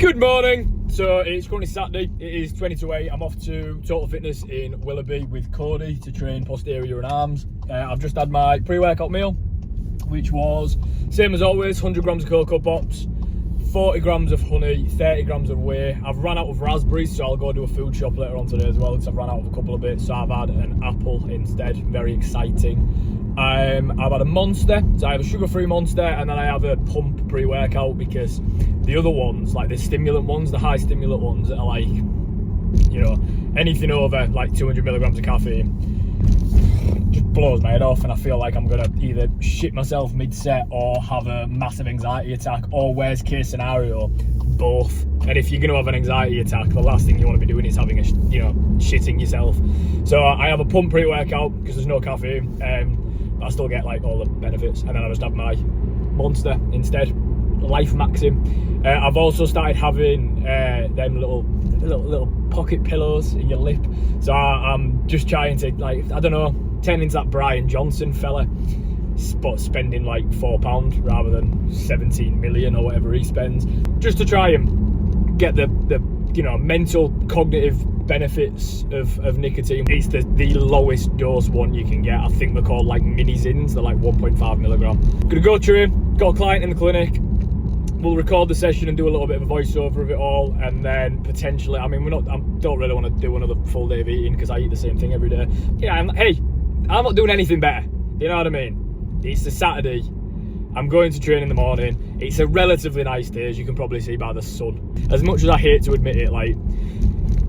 Good morning. So it's currently Saturday. It is 20 to 8. I'm off to Total Fitness in Willoughby with Cody to train posterior and arms. I've just had my pre-workout meal, which was same as always: 100 grams of Cocoa Pops, 40 grams of honey, 30 grams of whey. I've run out of raspberries, so I'll go do a food shop later on today as well, because I've run out of a couple of bits. So I've had an apple instead. Very exciting. I've had a Monster, so I have a sugar-free Monster, and then I have a pump pre-workout, because the other ones, like the stimulant ones, the high stimulant ones that are like, you know, anything over like 200 milligrams of caffeine just blows my head off, and I feel like I'm gonna either shit myself mid-set or have a massive anxiety attack, or worst case scenario, both. And if you're gonna have an anxiety attack, the last thing you want to be doing is having a, you know, shitting yourself. So I have a pump pre-workout because there's no caffeine. I still get like all the benefits, and then I just have my Monster instead, Life Maxim. I've also started having them little pocket pillows in your lip, so I'm just trying to, like, I don't know, turn into that Brian Johnson fella, but spending like £4 rather than 17 million or whatever he spends, just to try and get the you know, mental cognitive benefits of nicotine. It's the lowest dose one you can get. I think they're called like mini zins. They're like 1.5 milligram. Gonna go train, got a client in the clinic. We'll record the session and do a little bit of a voiceover of it all, and then potentially, I mean, I don't really want to do another full day of eating because I eat the same thing every day. Yeah, I'm not doing anything better. You know what I mean? It's a Saturday. I'm going to train in the morning. It's a relatively nice day, as you can probably see by the sun. As much as I hate to admit it, like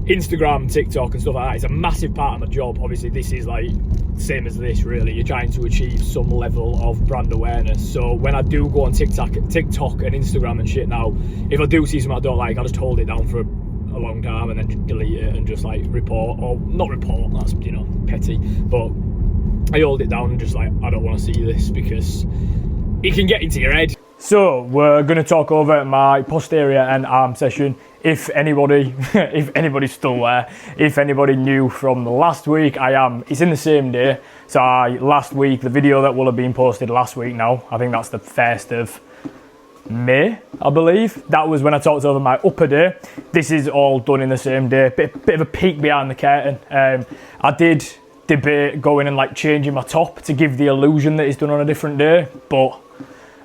Instagram, TikTok and stuff like that, it's a massive part of my job. Obviously, this is like same as this, really. You're trying to achieve some level of brand awareness. So when I do go on TikTok and Instagram and shit now, if I do see something I don't like, I'll just hold it down for a long time and then just delete it and just like report, or not report, that's, you know, petty, but I hold it down and just like, I don't want to see this because it can get into your head. So we're going to talk over my posterior and arm session. If anybody's still there, if anybody knew from the last week, it's in the same day. So last week, the video that will have been posted last week now, I think that's the 1st of May, I believe. That was when I talked over my upper day. This is all done in the same day. Bit of a peek behind the curtain. I did debate going and like changing my top to give the illusion that it's done on a different day, but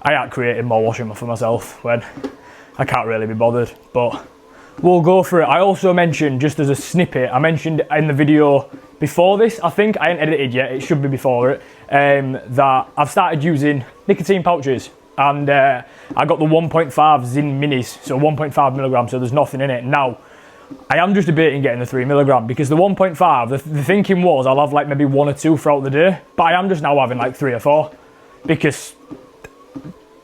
I ain't created more washing for myself when I can't really be bothered, but we'll go for it. I also mentioned, just as a snippet, I mentioned in the video before this, I think, I ain't edited yet, it should be before it, that I've started using nicotine pouches, and I got the 1.5 Zin minis, so 1.5 milligrams, so there's nothing in it. Now, I am just debating getting the 3 milligram, because the 1.5, the thinking was I'll have like maybe 1 or 2 throughout the day, but I am just now having like 3 or 4, because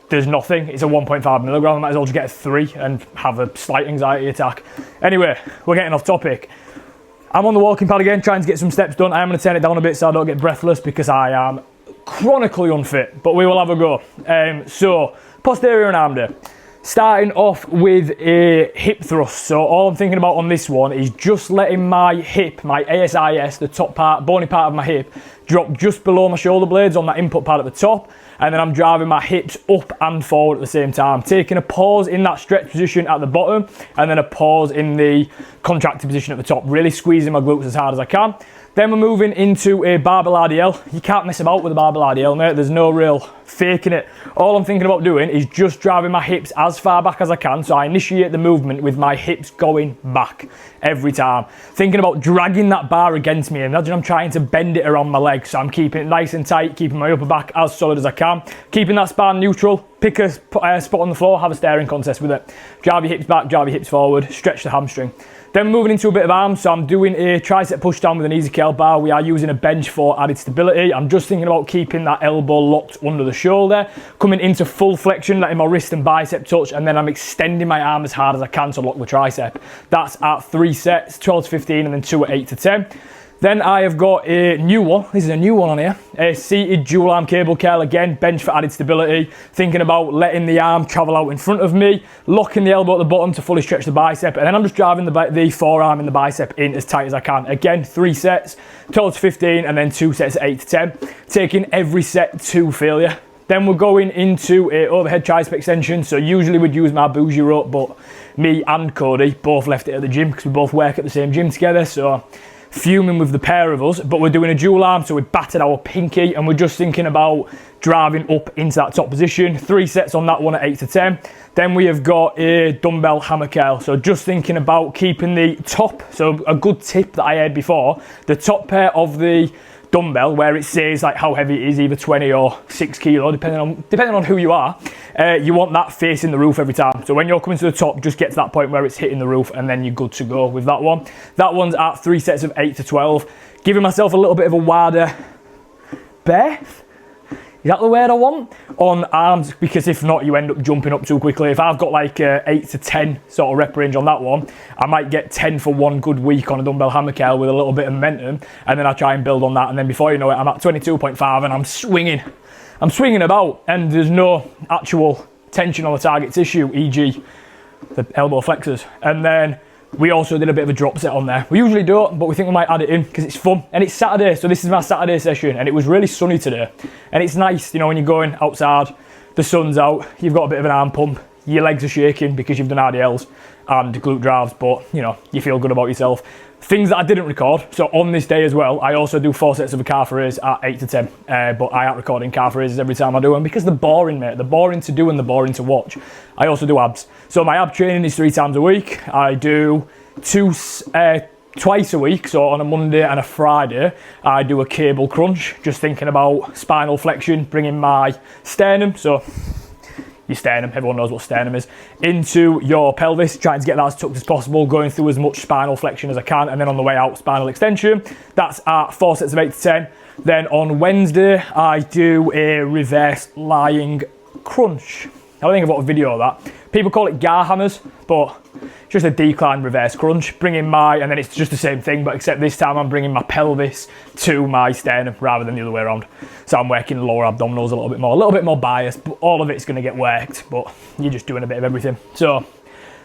there's nothing. It's a 1.5 milligram. I might as well just get a 3 and have a slight anxiety attack. Anyway, we're getting off topic. I'm on the walking pad again, trying to get some steps done. I am going to turn it down a bit so I don't get breathless, because I am chronically unfit, but we will have a go. So, posterior and arm day. Starting off with a hip thrust. So all I'm thinking about on this one is just letting my hip, my ASIS, the top part, bony part of my hip, drop just below my shoulder blades on that input pad at the top, and then I'm driving my hips up and forward at the same time, taking a pause in that stretch position at the bottom, and then a pause in the contracted position at the top, really squeezing my glutes as hard as I can. Then we're moving into a barbell RDL. You can't mess about with a barbell RDL, mate. There's no real faking it. All I'm thinking about doing is just driving my hips as far back as I can. So I initiate the movement with my hips going back every time. Thinking about dragging that bar against me. Imagine I'm trying to bend it around my legs. So I'm keeping it nice and tight, keeping my upper back as solid as I can. Keeping that spine neutral. Pick a spot on the floor, have a staring contest with it. Drive your hips back, drive your hips forward, stretch the hamstring. Then moving into a bit of arms, so I'm doing a tricep push down with an easy curl bar. We are using a bench for added stability. I'm just thinking about keeping that elbow locked under the shoulder, coming into full flexion, letting my wrist and bicep touch, and then I'm extending my arm as hard as I can to lock the tricep. That's at 3 sets, 12 to 15, and then 2 at 8 to 10. Then I have got a new one. This is a new one on here. A seated dual arm cable curl, again, bench for added stability. Thinking about letting the arm travel out in front of me, locking the elbow at the bottom to fully stretch the bicep, and then I'm just driving the forearm and the bicep in as tight as I can. Again, 3 sets, 12 to 15, and then 2 sets at 8 to 10. Taking every set to failure. Then we're going into a overhead tricep extension. So usually we'd use my bougie rope, but me and Cody both left it at the gym because we both work at the same gym together. So fuming with the pair of us, but we're doing a dual arm, so we battered our pinky, and we're just thinking about driving up into that top position. 3 sets on that one at 8 to 10. Then we have got a dumbbell hammer curl, so just thinking about keeping the top. So a good tip that I heard before, the top pair of the dumbbell, where it says like how heavy it is, either 20 or 6 kilo, depending on who you are, you want that facing the roof every time. So when you're coming to the top, just get to that point where it's hitting the roof, and then you're good to go with that one. That one's at 3 sets of 8 to 12, giving myself a little bit of a wider berth. Is that the word I want? On arms, because if not, you end up jumping up too quickly. If I've got like 8 to 10 sort of rep range on that one, I might get 10 for one good week on a dumbbell hammer curl with a little bit of momentum, and then I try and build on that, and then before you know it, I'm at 22.5 and I'm swinging about, and there's no actual tension on the target tissue, e.g. the elbow flexors. And then we also did a bit of a drop set on there. We usually don't, but we think we might add it in because it's fun. And it's Saturday, so this is my Saturday session, and it was really sunny today. And it's nice, you know, when you're going outside, the sun's out, you've got a bit of an arm pump, your legs are shaking because you've done RDLs and glute drives, but you know, you feel good about yourself. Things that I didn't record, so on this day as well, I also do 4 sets of a calf raise at 8 to 10, but I aren't recording calf raises every time I do them because they're boring, mate. They're boring to do and they're boring to watch. I also do abs. So my ab training is 3 times a week. I do twice a week, so on a Monday and a Friday, I do a cable crunch, just thinking about spinal flexion, bringing my sternum, so your sternum, everyone knows what sternum is, into your pelvis, trying to get that as tucked as possible, going through as much spinal flexion as I can, and then on the way out, spinal extension. That's at 4 sets of 8 to 10. Then on Wednesday, I do a reverse lying crunch. I don't think I've got a video of that. People call it gar hammers, but just a decline reverse crunch, bringing my, and then it's just the same thing, but except this time I'm bringing my pelvis to my sternum rather than the other way around. So I'm working lower abdominals a little bit more biased, but all of it's going to get worked, but you're just doing a bit of everything. So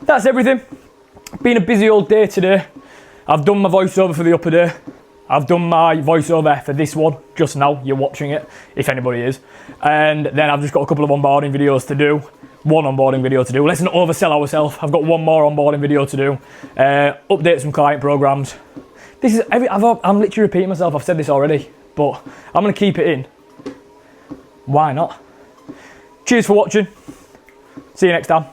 that's everything. Been a busy old day today. I've done my voiceover for the upper day. I've done my voiceover for this one just now. You're watching it, if anybody is. And then I've just got a couple of onboarding videos to do. One onboarding video to do. Let's not oversell ourselves. I've got one more onboarding video to do. Update some client programs. This is I'm literally repeating myself. I've said this already, but I'm going to keep it in. Why not? Cheers for watching. See you next time.